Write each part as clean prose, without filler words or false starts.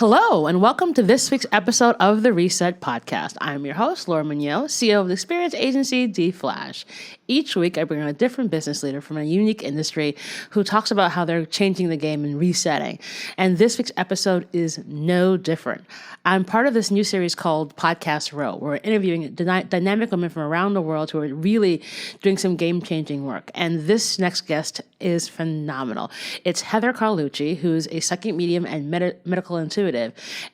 Hello, and welcome to this week's episode of the Reset Podcast. I'm your host, Laura Munoz, CEO of the experience agency D-Flash. Each week, I bring on a different business leader from a unique industry who talks about how they're changing the game and resetting. And this week's episode is no different. I'm part of this new series called Podcast Row, where we're interviewing dynamic women from around the world who are really doing some game-changing work. And this next guest is phenomenal. It's Heather Carlucci, who's a psychic medium and medical intuitive.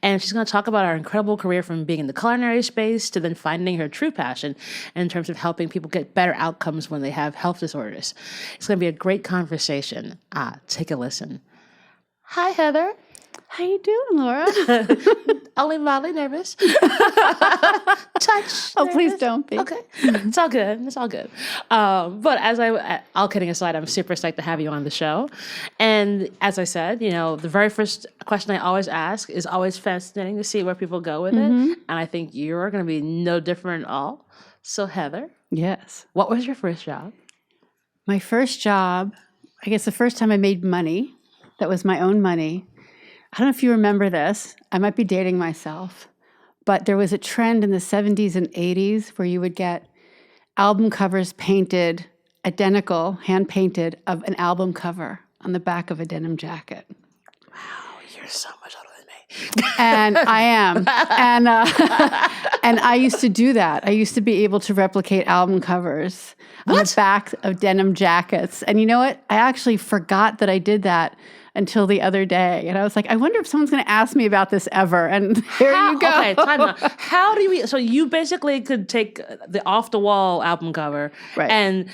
And she's going to talk about her incredible career from being in the culinary space to then finding her true passion in terms of helping people get better outcomes when they have health disorders. It's going to be a great conversation. Take a listen. Hi, Heather. How you doing, Laura? Only mildly nervous. Touch. Oh, nervous. please don't be. Okay. It's all good. It's all good. But all kidding aside, I'm super psyched to have you on the show. And as I said, the very first question I always ask is always fascinating to see where people go with it. And I think you're going to be no different at all. So Heather. Yes. What was your first job? My first job, I guess the first time I made money, that was my own money. I don't know if you remember this. I might be dating myself, but there was a trend in the 70s and 80s where you would get album covers painted, identical, hand-painted, of an album cover on the back of a denim jacket. Wow, you're so much older than me. And I am. And I used to do that. I used to be able to replicate album covers on the back of denim jackets. And you know what? I actually forgot that I did that until the other day. And I was like, I wonder if someone's going to ask me about this ever. And here you go. Okay, time out. How do we, so you basically could take the off-the-wall album cover and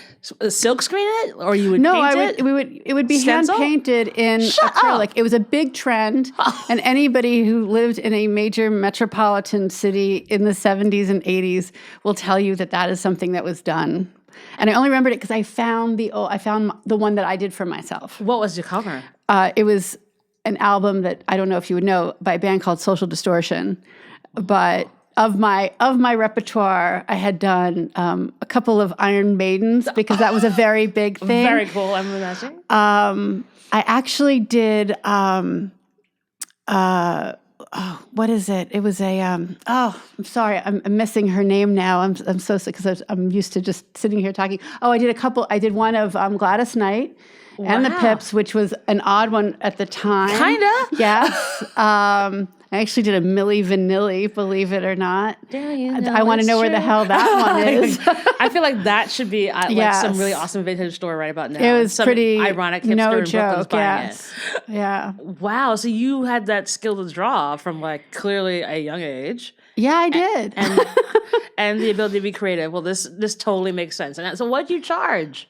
silk screen it? Or you would paint it? No, it would be hand-painted in acrylic. It was a big trend. And anybody who lived in a major metropolitan city in the 70s and 80s will tell you that that is something that was done. And I only remembered it because I found the one that I did for myself. What was your cover? It was an album that I don't know if you would know, by a band called Social Distortion. But of my repertoire, I had done a couple of Iron Maidens because that was a very big thing. Very cool, I'm imagining. I actually did. What is it? It was a. I'm sorry, I'm missing her name now. I'm so sick because I'm used to just sitting here talking. Oh, I did one of Gladys Knight. Wow. And the Pips, which was an odd one at the time. Kinda? Yes. I actually did a Milli Vanilli, believe it or not. I want to know where the hell that one is. I feel like that should be like some really awesome vintage store right about now. It was pretty ironic hipster no in joke. Buying Yes. it. Yeah. Wow. So you had that skill to draw from like clearly a young age. Yeah, I did. And the ability to be creative. Well, this totally makes sense. And so what'd you charge?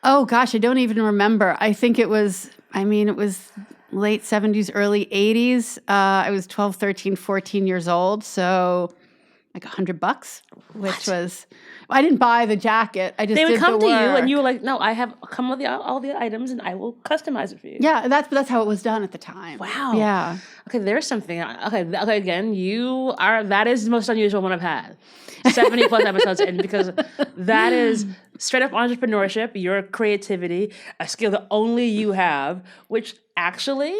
Oh, gosh, I don't even remember. I think it was late 70s, early 80s. I was 12, 13, 14 years old. So like $100, which was, I didn't buy the jacket. I just did the work. They would come to you and you were like, no, I have come with all the items and I will customize it for you. Yeah, that's how it was done at the time. Wow. Yeah. Okay, there's something. Okay, again, that is the most unusual one I've had. 70 plus episodes in, because that is straight up entrepreneurship, your creativity, a skill that only you have, which actually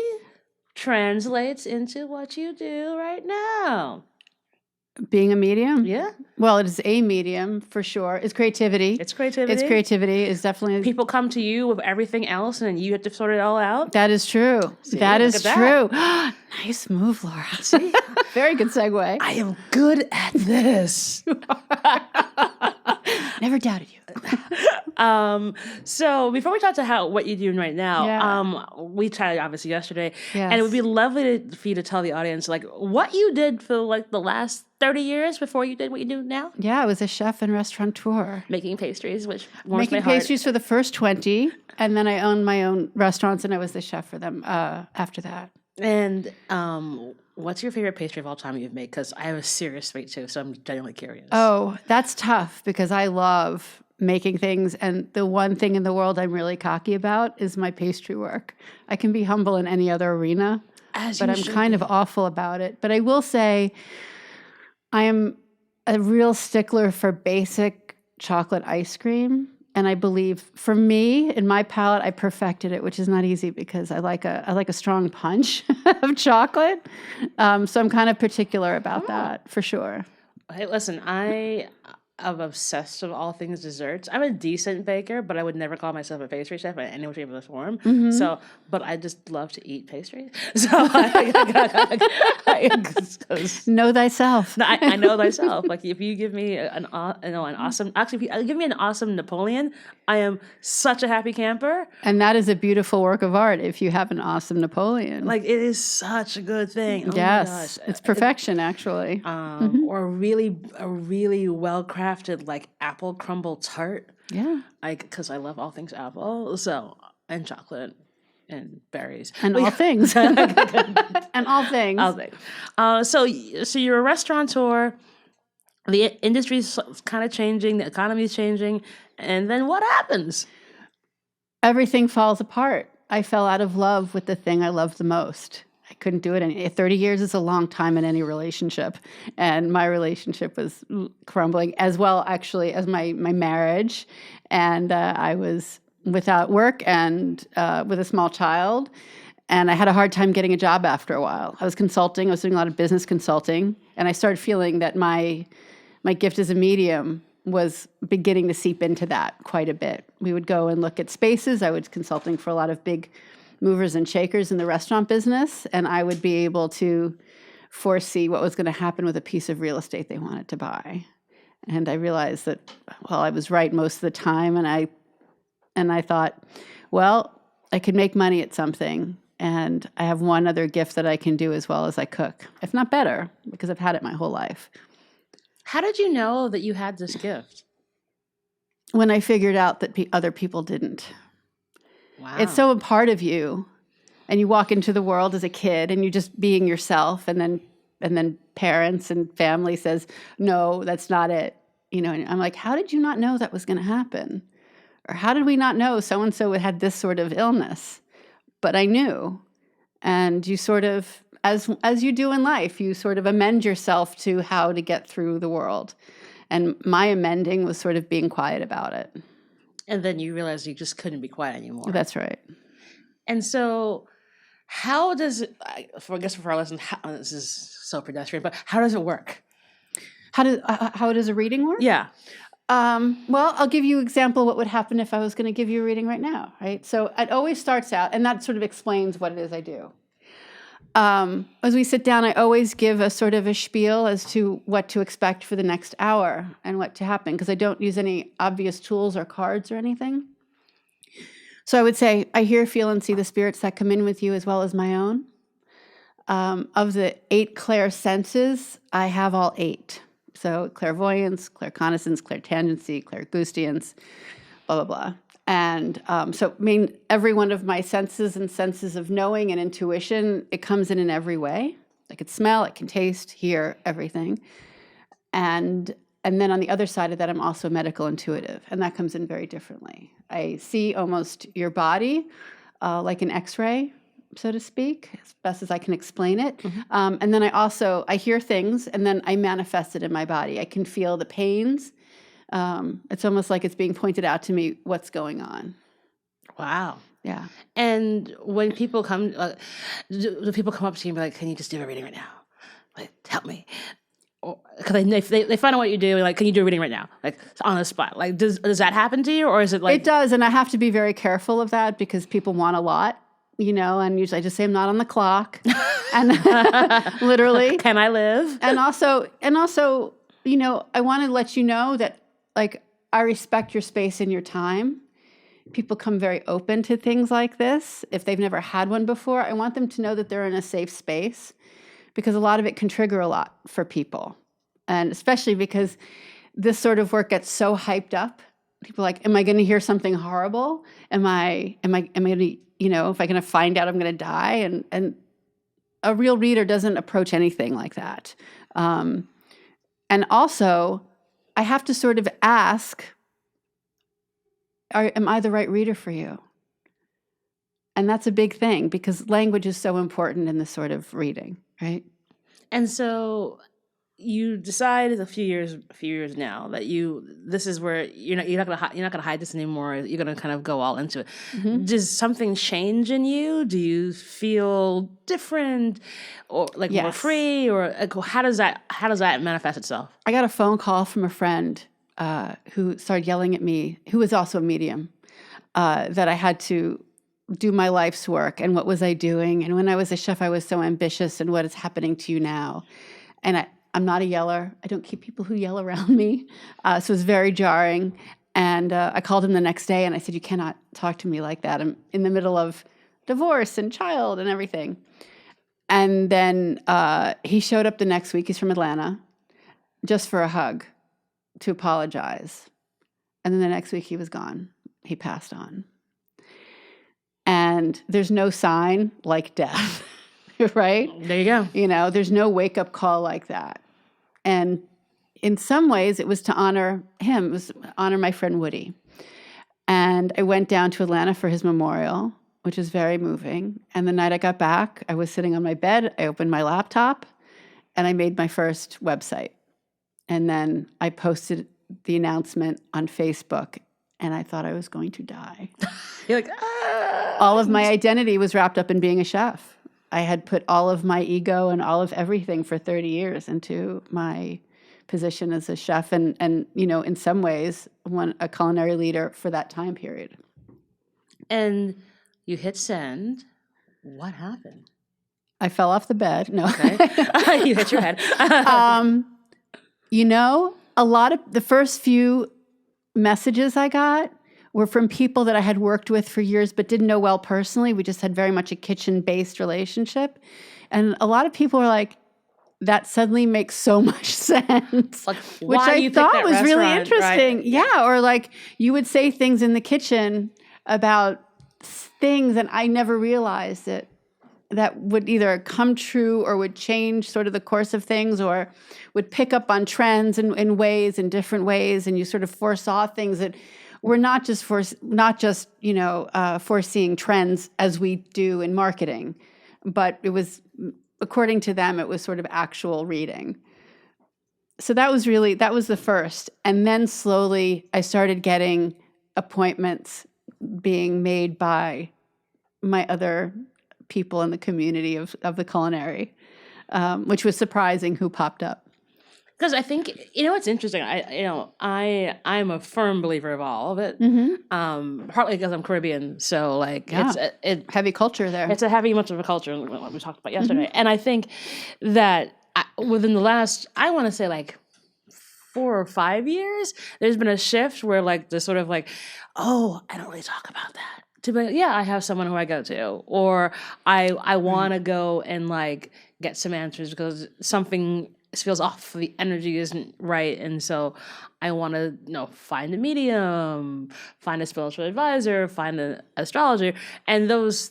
translates into what you do right now. Being a medium? Yeah. Well, it is a medium for sure. It's creativity. It's creativity. It's definitely. People come to you with everything else and you have to sort it all out. That is true. See, that is true. That. Nice move, Laura. See? Very good segue. I am good at this. Never doubted you. So before we talk to what you're doing right now, we chatted obviously yesterday, and it would be lovely for you to tell the audience like what you did for like the last 30 years before you did what you do now. Yeah, I was a chef and restaurateur. Making pastries, which warms my Making heart. pastries for the first 20, and then I owned my own restaurants, and I was the chef for them after that. And what's your favorite pastry of all time you've made? Because I have a serious sweet tooth, so I'm genuinely curious. Oh, that's tough because I love making things, and the one thing in the world I'm really cocky about is my pastry work. I can be humble in any other arena, but I'm kind of awful about it. But I will say I am a real stickler for basic chocolate ice cream. And I believe for me, in my palate, I perfected it, which is not easy because I like a strong punch of chocolate. So I'm kind of particular about that for sure. Hey, listen, I'm obsessed with all things desserts. I'm a decent baker, but I would never call myself a pastry chef in any way, shape, or form. So, but I just love to eat pastries. So, Know thyself. I know myself. Like, if you give me an awesome, actually, if you give me an awesome Napoleon, I am such a happy camper. And that is a beautiful work of art if you have an awesome Napoleon. Like, it is such a good thing. Oh Yes, my gosh. it's perfection, actually. Or a really well crafted like apple crumble tart. Yeah. Like, because I love all things apple, so and chocolate and berries And all things. And all things. All things. So you're a restaurateur. The industry's kind of changing. The economy's changing, and then what happens? Everything falls apart. I fell out of love with the thing I loved the most. I couldn't do it. 30 years is a long time in any relationship. And my relationship was crumbling as well, actually, as my marriage. And I was without work and with a small child. And I had a hard time getting a job after a while. I was consulting. I was doing a lot of business consulting. And I started feeling that my gift as a medium was beginning to seep into that quite a bit. We would go and look at spaces. I was consulting for a lot of big movers and shakers in the restaurant business, and I would be able to foresee what was going to happen with a piece of real estate they wanted to buy. And I realized that, well, I was right most of the time, and I thought, well, I could make money at something, and I have one other gift that I can do as well as I cook, if not better, because I've had it my whole life. How did you know that you had this gift? When I figured out that other people didn't. Wow. It's so a part of you, and you walk into the world as a kid, and you're just being yourself, and then parents and family says, "No, that's not it." And I'm like, "How did you not know that was going to happen? Or how did we not know so and so had this sort of illness?" But I knew, and you sort of, as you do in life, you sort of amend yourself to how to get through the world. And my amending was sort of being quiet about it. And then you realized you just couldn't be quiet anymore. That's right. And so how does it, I guess for our listeners, this is so pedestrian, but how does it work? How does a reading work? Yeah. Well, I'll give you an example of what would happen if I was going to give you a reading right now, right? So it always starts out, and that sort of explains what it is I do. As we sit down, I always give a sort of a spiel as to what to expect for the next hour and what to happen, because I don't use any obvious tools or cards or anything. So I would say, I hear, feel, and see the spirits that come in with you as well as my own. Of the 8 clair senses, I have all 8. So clairvoyance, claircognizance, clairtangency, clairgoustiance, blah, blah, blah. And so every one of my senses and senses of knowing and intuition, it comes in every way. I can smell, I can taste, hear, everything. And then on the other side of that, I'm also medical intuitive, and that comes in very differently. I see almost your body like an X-ray, so to speak, as best as I can explain it. Mm-hmm. And then I hear things, and then I manifest it in my body. I can feel the pains. It's almost like it's being pointed out to me what's going on. Wow. Yeah. And when people come, do people come up to you and be like, "Can you just do a reading right now? Like, help me." Because they find out what you do, like, "Can you do a reading right now?" Like, on the spot. Like, does that happen to you, or is it like? It does, and I have to be very careful of that because people want a lot, and usually I just say I'm not on the clock, and literally. Can I live? And also, I want to let you know that, like, I respect your space and your time. People come very open to things like this. If they've never had one before, I want them to know that they're in a safe space, because a lot of it can trigger a lot for people. And especially because this sort of work gets so hyped up. People are like, am I going to hear something horrible? Am I going to, if I'm going to find out I'm going to die? And a real reader doesn't approach anything like that. And also, I have to sort of ask, am I the right reader for you? And that's a big thing, because language is so important in this sort of reading, right? And so you decide a few years now that this is where you're not gonna hide this anymore. You're gonna kind of go all into it. Does something change in you? Do you feel different, or like more Yes. free, or like, how does that manifest itself? I got a phone call from a friend who started yelling at me, who was also a medium, that I had to do my life's work and what was I doing. And when I was a chef, I was so ambitious, and what is happening to you now? And I'm not a yeller. I don't keep people who yell around me. So it was very jarring. And I called him the next day and I said, you cannot talk to me like that. I'm in the middle of divorce and child and everything. And then he showed up the next week. He's from Atlanta, just for a hug, to apologize. And then the next week he was gone. He passed on. And there's no sign like death, right? There you go. You know, there's no wake-up call like that. And in some ways, it was to honor him. It was to honor my friend Woody. And I went down to Atlanta for his memorial, which is very moving. And the night I got back, I was sitting on my bed. I opened my laptop, and I made my first website. And then I posted the announcement on Facebook, and I thought I was going to die. You're like, ah. All of my identity was wrapped up in being a chef. I had put all of my ego and all of everything for 30 years into my position as a chef and you know, in some ways, a culinary leader for that time period. And you hit send. What happened? I fell off the bed. No. Okay. You hit your head. You know, a lot of the first few messages I got were from people that I had worked with for years but didn't know well personally. We just had very much a kitchen-based relationship. And a lot of people were like, that suddenly makes so much sense. Like, which why I you picked thought that was really restaurant, interesting. right? Yeah, or like you would say things in the kitchen about things and I never realized that would either come true or would change sort of the course of things or would pick up on trends in different ways. And you sort of foresaw things that were not just foreseeing trends as we do in marketing, but it was, according to them, it was sort of actual reading. So that was the first. And then slowly I started getting appointments being made by my other people in the community of the culinary, which was surprising who popped up. Because I think, it's interesting. I'm a firm believer of all of it. Partly because I'm Caribbean, so it's heavy culture there. It's a heavy much of a culture, like we talked about yesterday. And I think that within the last, I want to say 4 or 5 years, there's been a shift where there's sort of oh, I don't really talk about that. To be I have someone who I go to, or I want to go and get some answers because something feels off, the energy isn't right, and so I want to find a medium, find a spiritual advisor, find an astrologer, and those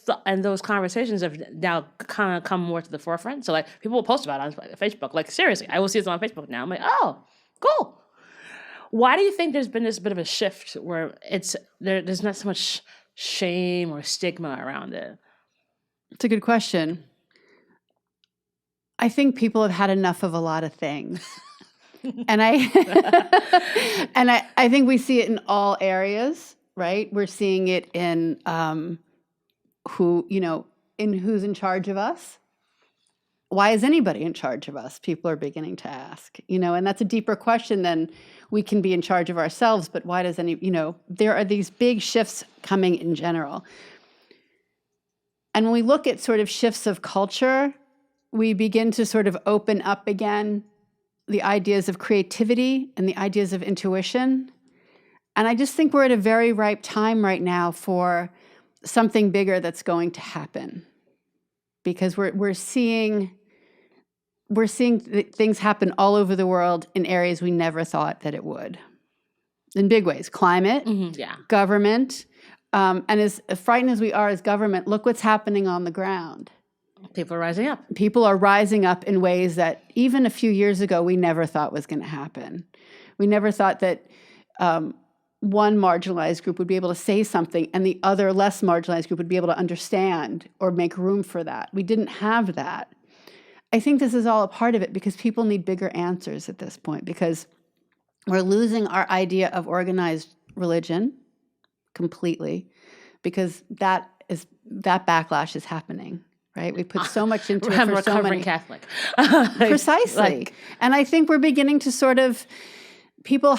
conversations have now kind of come more to the forefront. So people will post about it on Facebook. Seriously, I will see it on Facebook now. I'm like, oh, cool. Why do you think there's been this bit of a shift where there's not so much shame or stigma around it? It's a good question. I think people have had enough of a lot of things. And I think we see it in all areas, right? We're seeing it in who's in charge of us. Why is anybody in charge of us? People are beginning to ask, and that's a deeper question than we can be in charge of ourselves, but why does there are these big shifts coming in general. And when we look at sort of shifts of culture, we begin to sort of open up again the ideas of creativity and the ideas of intuition. And I just think we're at a very ripe time right now for something bigger that's going to happen. Because we're seeing things happen all over the world in areas we never thought that it would. In big ways, climate, government, and as frightened as we are as government, look what's happening on the ground. People are rising up. People are rising up in ways that even a few years ago we never thought was going to happen. We never thought that one marginalized group would be able to say something and the other less marginalized group would be able to understand or make room for that. We didn't have that. I think this is all a part of it because people need bigger answers at this point because we're losing our idea of organized religion completely because that backlash is happening, right? We put so much into it I'm a for so recovering many. Catholic. Precisely. And I think we're beginning to sort of, people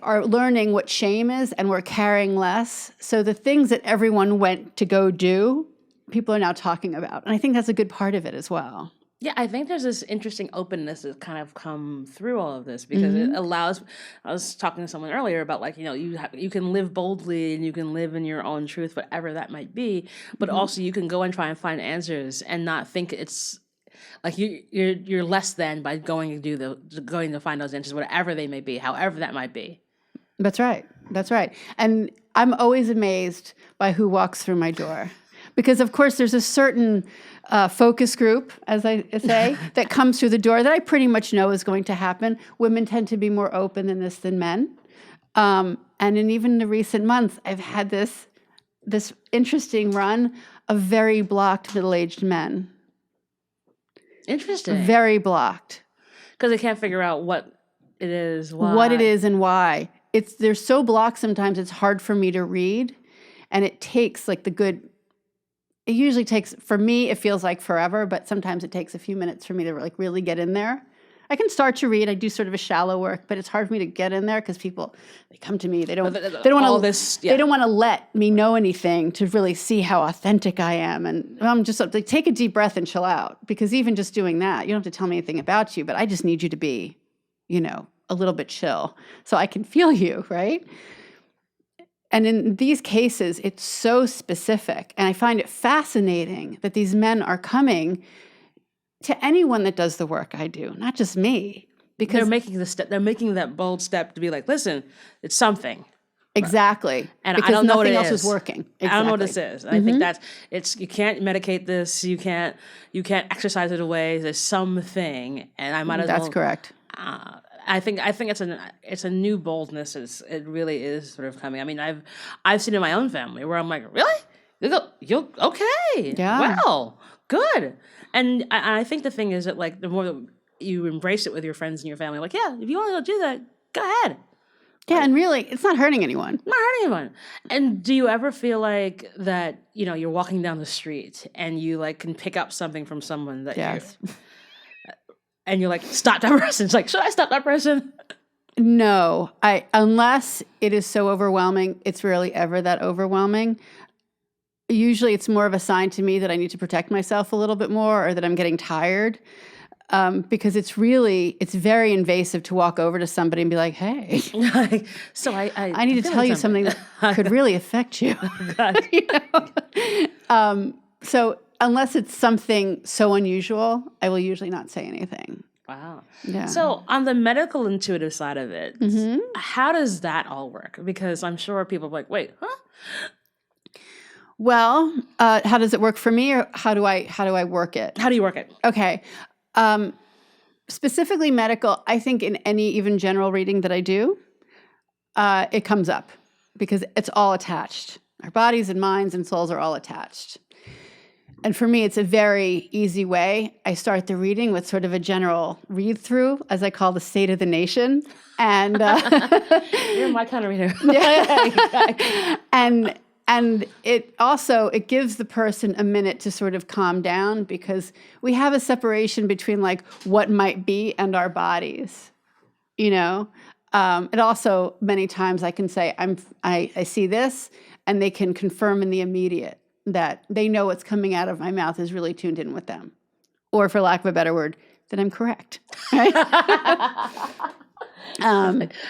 are learning what shame is and we're caring less. So the things that everyone went to go do, people are now talking about. And I think that's a good part of it as well. Yeah, I think there's this interesting openness that's kind of come through all of this because it allows. I was talking to someone earlier about like you can live boldly and you can live in your own truth, whatever that might be, but also you can go and try and find answers and not think it's like you're less than by going to find those answers, whatever they may be, however that might be. That's right. That's right. And I'm always amazed by who walks through my door. Because, of course, there's a certain focus group, as I say, that comes through the door that I pretty much know is going to happen. Women tend to be more open in this than men. And in even the recent months, I've had this interesting run of very blocked middle-aged men. Interesting. Very blocked. Because they can't figure out what it is, why. What it is and why. They're so blocked sometimes it's hard for me to read. And it takes like it usually takes, for me, it feels like forever, but sometimes it takes a few minutes for me to like really get in there. I can start to read. I do sort of a shallow work, but it's hard for me to get in there because people, they come to me. They don't want to let me know anything to really see how authentic I am. And I'm just like, take a deep breath and chill out, because even just doing that, you don't have to tell me anything about you, but I just need you to be, a little bit chill so I can feel you, right? And in these cases, it's so specific. And I find it fascinating that these men are coming to anyone that does the work I do, not just me. Because they're making that bold step to be like, listen, it's something. Exactly. And because I don't know nothing what it else is. is working. Exactly. I don't know what this is. And I think you can't medicate this. You can't exercise it away. There's something. And I might as well. That's correct. I think it's a new boldness. It really is sort of coming. I mean, I've seen it in my own family where I'm like, really? You okay? Yeah. Well, good. And I think the thing is that like the more that you embrace it with your friends and your family, like, yeah, if you want to do that, go ahead. Yeah, and really, it's not hurting anyone. Not hurting anyone. And do you ever feel like that? You're walking down the street and you like can pick up something from someone that Yes. and you're like, stop that person. It's like, should I stop that person? No, unless it is so overwhelming, it's rarely ever that overwhelming. Usually it's more of a sign to me that I need to protect myself a little bit more or that I'm getting tired. Because it's very invasive to walk over to somebody and be like, hey, so I need to tell you something that could really affect you. So unless it's something so unusual, I will usually not say anything. Wow. Yeah. So on the medical intuitive side of it, how does that all work? Because I'm sure people are like, wait, huh? Well, how does it work for me, or how do I work it? How do you work it? Okay. Specifically medical, I think in any even general reading that I do, it comes up because it's all attached. Our bodies and minds and souls are all attached. And for me, it's a very easy way. I start the reading with sort of a general read-through, as I call the state of the nation. And you're my kind of reader. And it gives the person a minute to sort of calm down, because we have a separation between like what might be and our bodies, It also, many times I can say, I see this, and they can confirm in the immediate that they know what's coming out of my mouth is really tuned in with them. Or for lack of a better word, that I'm correct. Right?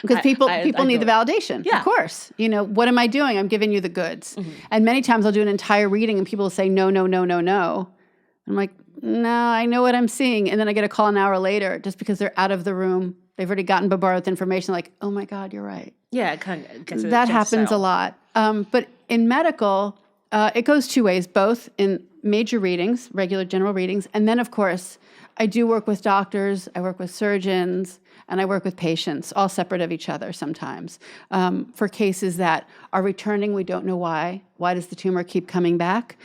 Because people need the validation. Yeah. Of course. What am I doing? I'm giving you the goods. Mm-hmm. And many times I'll do an entire reading and people will say, no, no, no, no, no. I'm like, no, I know what I'm seeing. And then I get a call an hour later just because they're out of the room. They've already gotten bombarded with information like, oh my God, you're right. Yeah, it kind of gets that happens a lot. But in medical, it goes two ways, both in major readings, regular general readings, and then, of course, I do work with doctors, I work with surgeons, and I work with patients, all separate of each other sometimes, for cases that are returning. We don't know why. Why does the tumor keep coming back?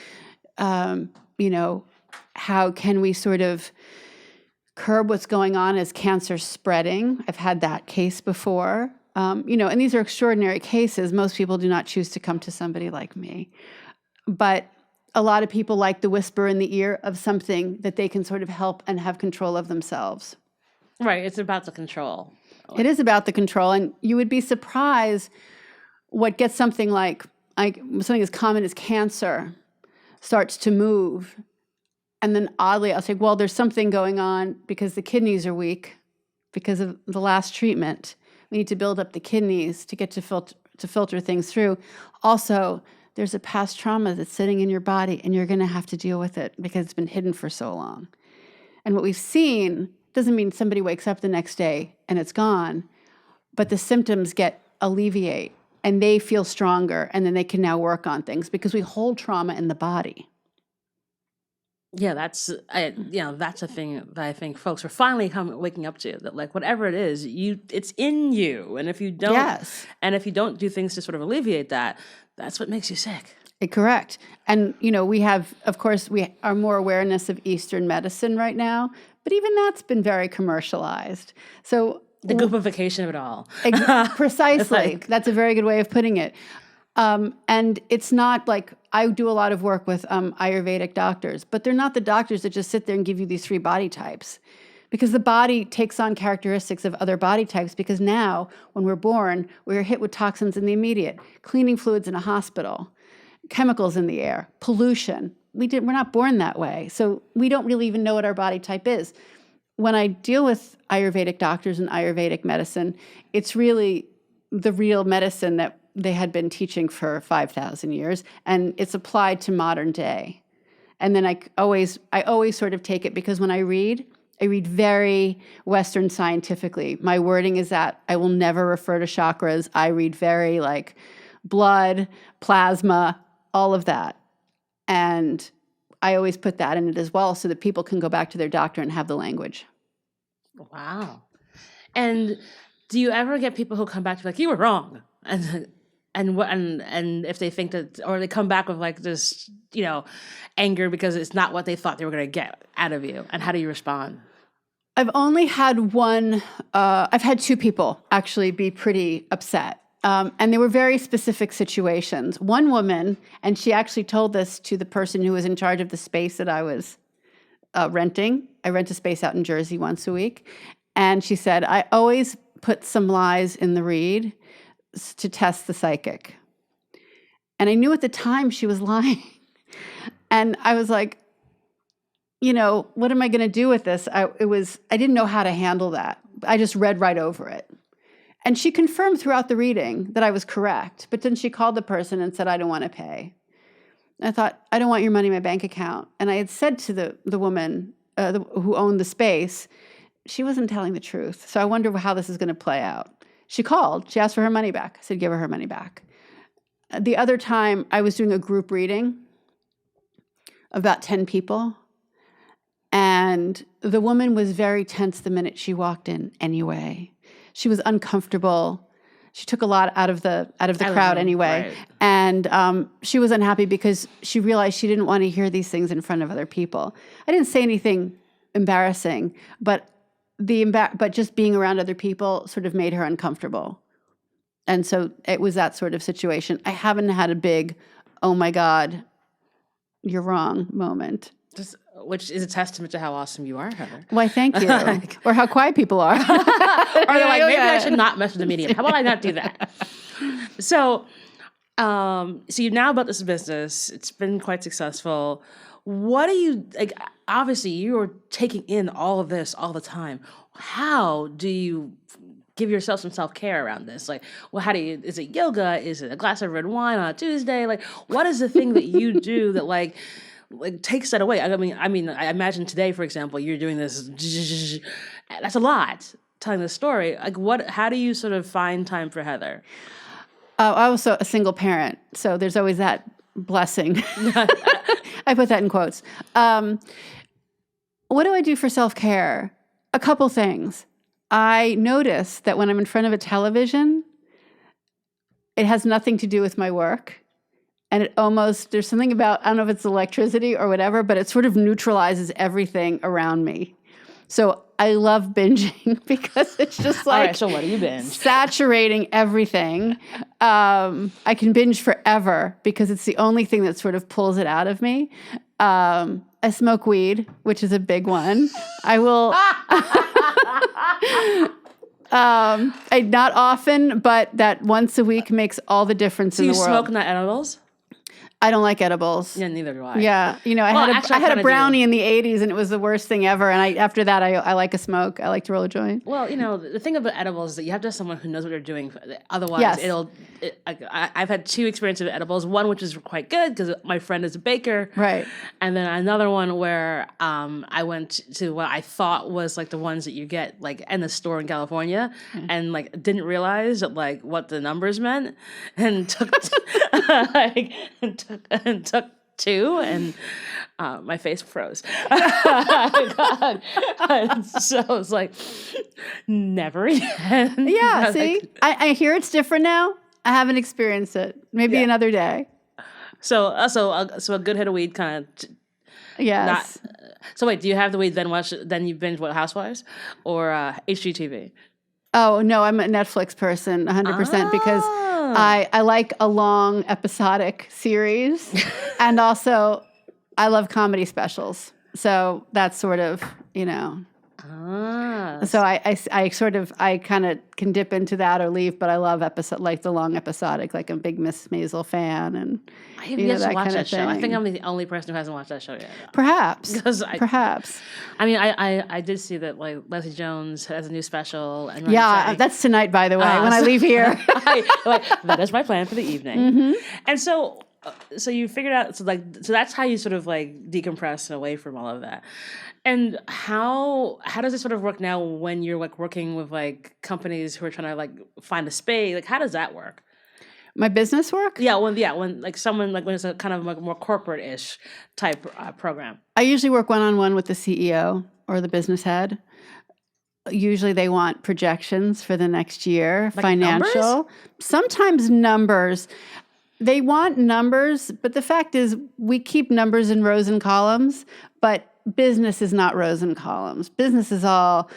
How can we sort of curb what's going on as cancer spreading. I've had that case before. And these are extraordinary cases. Most people do not choose to come to somebody like me. But a lot of people like the whisper in the ear of something that they can sort of help and have control of themselves. Right. It's about the control. It is about the control. And you would be surprised what gets something like something as common as cancer starts to move. And then oddly, I'll say, well, there's something going on because the kidneys are weak because of the last treatment. We need to build up the kidneys to get to filter things through. Also, there's a past trauma that's sitting in your body, and you're going to have to deal with it because it's been hidden for so long. And what we've seen doesn't mean somebody wakes up the next day and it's gone, but the symptoms alleviate, and they feel stronger, and then they can now work on things because we hold trauma in the body. Yeah, that's a thing that I think folks are finally waking up to, that like whatever it is, it's in you, and if you don't, Yes. and if you don't do things to sort of alleviate that, that's what makes you sick. Correct. And we have, of course, we are more awareness of Eastern medicine right now, but even that's been very commercialized. So the goofification of it all. Precisely. That's a very good way of putting it. And it's not like I do a lot of work with Ayurvedic doctors, but they're not the doctors that just sit there and give you these 3 body types, because the body takes on characteristics of other body types. Because now, when we're born, we're hit with toxins in the immediate, cleaning fluids in a hospital, chemicals in the air, pollution. We're not born that way, so we don't really even know what our body type is. When I deal with Ayurvedic doctors and Ayurvedic medicine, it's really the real medicine that they had been teaching for 5,000 years, and it's applied to modern day. And then I always sort of take it, because when I read very Western scientifically. My wording is that I will never refer to chakras. I read very like blood, plasma, all of that. And I always put that in it as well, so that people can go back to their doctor and have the language. Wow. And do you ever get people who come back to like, you were wrong? And if they think that, or they come back with like this, anger because it's not what they thought they were going to get out of you, and how do you respond? I've only had one. I've had 2 people actually be pretty upset, and they were very specific situations. One woman, and she actually told this to the person who was in charge of the space that I was renting. I rent a space out in Jersey once a week, and she said, I always put some lies in the read to test the psychic. And I knew at the time she was lying. And I was like, what am I going to do with this? I didn't know how to handle that. I just read right over it. And she confirmed throughout the reading that I was correct. But then she called the person and said, I don't want to pay. And I thought, I don't want your money in my bank account. And I had said to the woman who owned the space, she wasn't telling the truth. So I wonder how this is going to play out. She called. She asked for her money back. I said, give her money back. The other time, I was doing a group reading of about 10 people. And the woman was very tense the minute she walked in anyway. She was uncomfortable. She took a lot out of the crowd anyway. Right. And she was unhappy because she realized she didn't want to hear these things in front of other people. I didn't say anything embarrassing, but just being around other people sort of made her uncomfortable. And so it was that sort of situation. I haven't had a big, oh my God, you're wrong moment. Which is a testament to how awesome you are, Heather. Why, thank you. Or how quiet people are. Or they're like, maybe I should not mess with the medium. How about I not do that? So you've now built this business. It's been quite successful. What do you, like, obviously you're taking in all of this all the time. How do you give yourself some self-care around this? Like, well, is it yoga? Is it a glass of red wine on a Tuesday? Like, what is the thing that you do that like takes that away? I mean, I imagine today, for example, you're doing this, that's a lot, telling the story. Like how do you sort of find time for Heather? I'm also a single parent, so there's always that blessing. I put that in quotes. What do I do for self-care? A couple things. I notice that when I'm in front of a television, it has nothing to do with my work. And there's something about, I don't know if it's electricity or whatever, but it sort of neutralizes everything around me. So I love binging because it's just like All right, so what do you binge? saturating everything. I can binge forever because it's the only thing that sort of pulls it out of me. I smoke weed, which is a big one. I will. Not often, but that once a week makes all the difference in the world. So you smoke not edibles? I don't like edibles. Yeah, neither do I. Yeah, I had a brownie in the 80s, and it was the worst thing ever. And after that, I like a smoke. I like to roll a joint. Well, the thing about edibles is that you have to have someone who knows what they're doing. Otherwise, Yes. I've had 2 experiences with edibles. One which is quite good because my friend is a baker, Right. And then another one where I went to what I thought was like the ones that you get like in the store in California, and like didn't realize like what the numbers meant, and took and took 2, and my face froze. God. So I was like, never again. Yeah, see? I hear it's different now. I haven't experienced it. Maybe another day. So a good hit of weed kind of. Yes. So wait, do you have the weed then you binge what, Housewives or HGTV? Oh, no, I'm a Netflix person 100% because I like a long episodic series. And also, I love comedy specials. So that's sort of, So I kind of can dip into that or leave, but I love like the long episodic, like I'm a big Miss Maisel fan, and I have yet to watch that show. thing. I think I'm the only person who hasn't watched that show yet. Perhaps. Perhaps. I mean, I did see that like Leslie Jones has a new special. And that's tonight, by the way, when I leave here. That is my plan for the evening. Mm-hmm. And so you figured out, so that's how you sort of like decompress away from all of that. And how does it sort of work now when you're like working with like companies who are trying to like find a space? Like, how does that work? My business work? Yeah, when like someone like when it's a kind of like more corporate-ish type program. I usually work one-on-one with the CEO or the business head. Usually they want projections for the next year, like financial. Numbers? Sometimes numbers. They want numbers, but the fact is we keep numbers in rows and columns, but business is not rows and columns. Business is all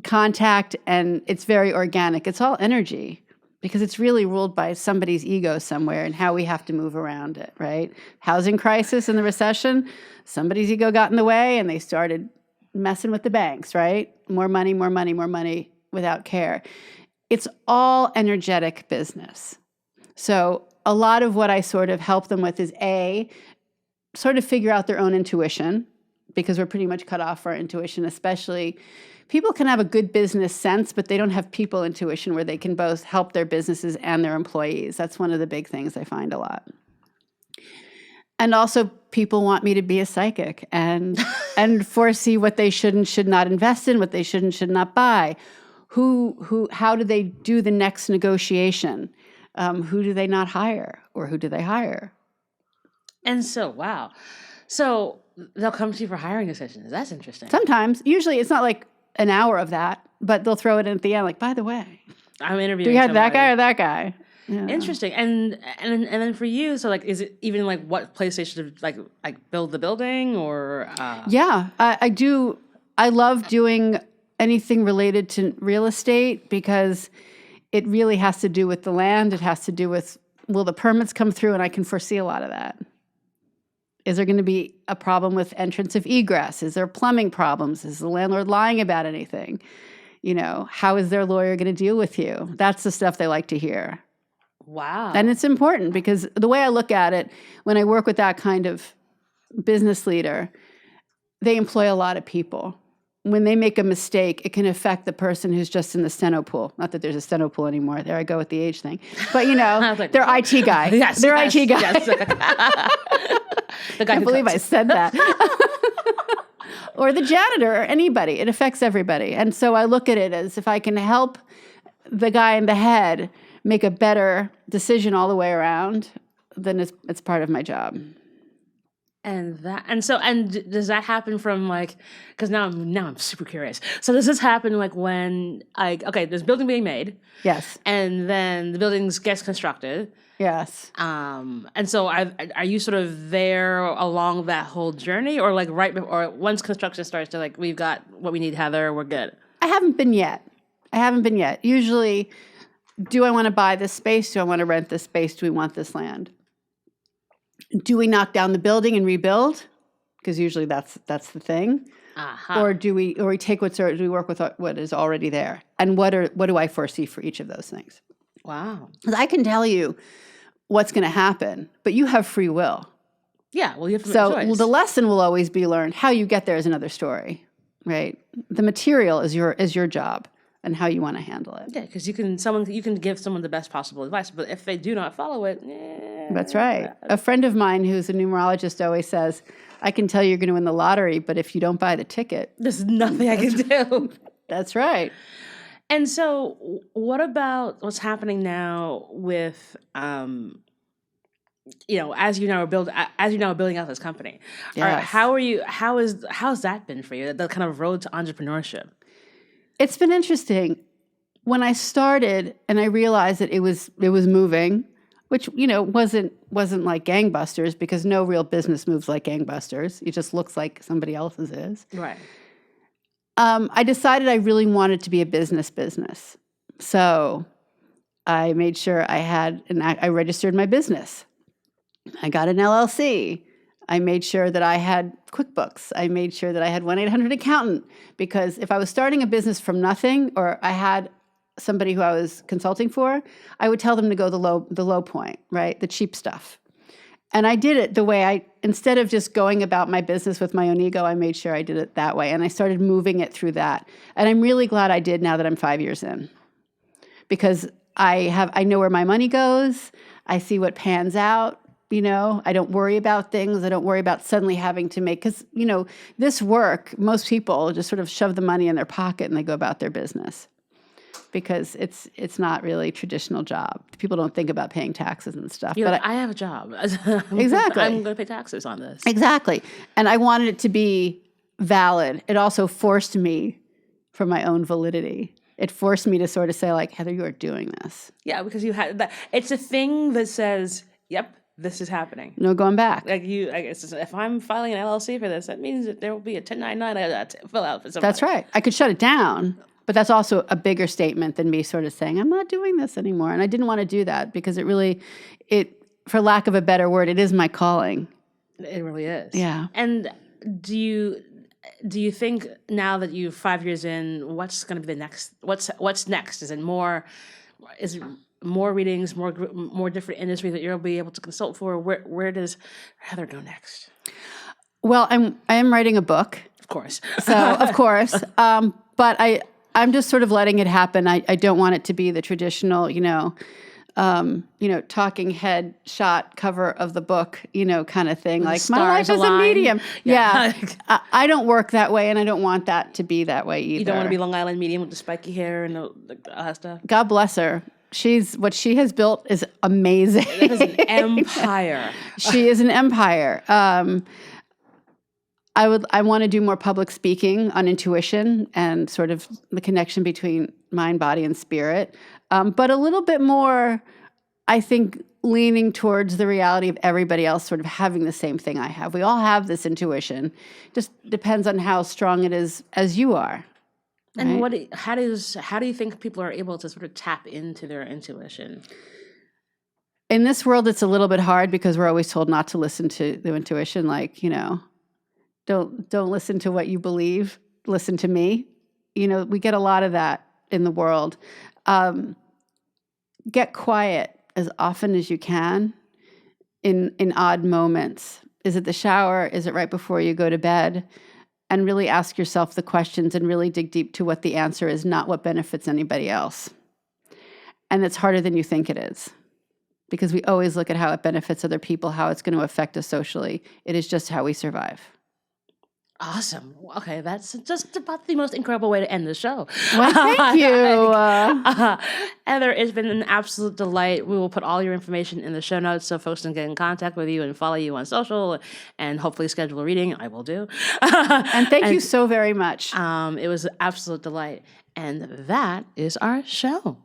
contact, and it's very organic. It's all energy because it's really ruled by somebody's ego somewhere and how we have to move around it, right? Housing crisis and the recession, somebody's ego got in the way and they started messing with the banks, right? More money, more money, more money without care. It's all energetic business. So a lot of what I sort of help them with is sort of figure out their own intuition, because we're pretty much cut off for our intuition, especially people can have a good business sense, but they don't have people intuition where they can both help their businesses and their employees. That's one of the big things I find a lot. And also people want me to be a psychic and foresee what they should and should not invest in, what they should and should not buy. How do they do the next negotiation? Who do they not hire, or who do they hire? And so, wow. So they'll come to you for hiring decisions. That's interesting. Sometimes. Usually it's not like an hour of that, but they'll throw it in at the end, like, by the way, I'm interviewing do you have somebody. that guy or that guy? Yeah. Interesting. And then for you, so like, is it even like what place they should like build the building or? Yeah, I do. I love doing anything related to real estate because it really has to do with the land. It has to do with, will the permits come through? And I can foresee a lot of that. Is there going to be a problem with entrance of egress? Is there plumbing problems? Is the landlord lying about anything? How is their lawyer going to deal with you? That's the stuff they like to hear. Wow. And it's important because the way I look at it, when I work with that kind of business leader, they employ a lot of people. When they make a mistake, it can affect the person who's just in the steno pool. Not that there's a steno pool anymore. There I go with the age thing. But, like, their IT guy. Yes, their IT guy. Yes. The guy I can't believe I said that. Or the janitor, or anybody. It affects everybody. And so I look at it as if I can help the guy in the head make a better decision all the way around, then it's part of my job. Does that happen from like, because now I'm super curious. So does this happen like when like, okay, there's building being made Yes. and then the buildings gets constructed. Yes. And so are you sort of there along that whole journey, or like right before, or once construction starts to like, we've got what we need, Heather, we're good? I haven't been yet. Usually, do I want to buy this space? Do I want to rent this space? Do we want this land? Do we knock down the building and rebuild? Because usually that's the thing. Uh-huh. Or do we do we work with what is already there? And what do I foresee for each of those things? Wow. 'Cause I can tell you what's going to happen, but you have free will. Yeah, well, you have to make a choice. The lesson will always be learned. How you get there is another story, right? The material is your job and how you want to handle it. Yeah, because you can give someone the best possible advice, but if they do not follow it, That's right. A friend of mine who's a numerologist always says, I can tell you're going to win the lottery, but if you don't buy the ticket, there's nothing I can do. That's right. And so what about what's happening now with, as you now are building out this company? Yes. How's that been for you, the kind of road to entrepreneurship? It's been interesting. When I started and I realized that it was moving, which, wasn't like gangbusters, because no real business moves like gangbusters. It just looks like somebody else's is. Right. I decided I really wanted to be a business. So I made sure I registered my business. I got an LLC. I made sure that I had QuickBooks. I made sure that I had 1-800-ACCOUNTANT, because if I was starting a business from nothing, or I had somebody who I was consulting for, I would tell them to go the low point, right? The cheap stuff. And I did it the way instead of just going about my business with my own ego, I made sure I did it that way. And I started moving it through that. And I'm really glad I did now that I'm 5 years in, because I know where my money goes. I see what pans out. I don't worry about things. I don't worry about suddenly having to make, because, this work, most people just sort of shove the money in their pocket and they go about their business, because it's not really a traditional job. People don't think about paying taxes and stuff. But I have a job. Exactly. I'm going to pay taxes on this. Exactly. And I wanted it to be valid. It also forced me for my own validity. It forced me to sort of say, like, Heather, you are doing this. Yeah, because you had that. It's a thing that says, yep, this is happening. No going back. Like if I'm filing an LLC for this, that means that there will be a 1099 I fill out for somebody. That's right. I could shut it down, but that's also a bigger statement than me sort of saying, I'm not doing this anymore. And I didn't want to do that, because for lack of a better word, it is my calling. It really is. Yeah. And do you think now that you're 5 years in, what's going to be the next? What's next? Is it more readings, more different industries that you'll be able to consult for? Where does Heather go next? Well, I am writing a book, of course. So of course, but I'm just sort of letting it happen. I don't want it to be the traditional, talking head shot cover of the book, kind of thing. Like, my life as a medium. Yeah. I don't work that way, and I don't want that to be that way either. You don't want to be Long Island medium with the spiky hair and all that stuff? God bless her. What she has built is amazing. It is an empire. She is an empire. I want to do more public speaking on intuition and sort of the connection between mind, body, and spirit. But a little bit more, I think, leaning towards the reality of everybody else sort of having the same thing I have. We all have this intuition. Just depends on how strong it is as you are. And how do you think people are able to sort of tap into their intuition? In this world, it's a little bit hard, because we're always told not to listen to the intuition. Like, don't listen to what you believe. Listen to me. We get a lot of that in the world. Get quiet as often as you can in odd moments. Is it the shower? Is it right before you go to bed? And really ask yourself the questions and really dig deep to what the answer is, not what benefits anybody else. And it's harder than you think it is, because we always look at how it benefits other people, how it's going to affect us socially. It is just how we survive. Awesome. Okay, that's just about the most incredible way to end the show. Well, thank you. Heather, it's been an absolute delight. We will put all your information in the show notes so folks can get in contact with you and follow you on social and hopefully schedule a reading. I will do. And thank you so very much. It was an absolute delight. And that is our show.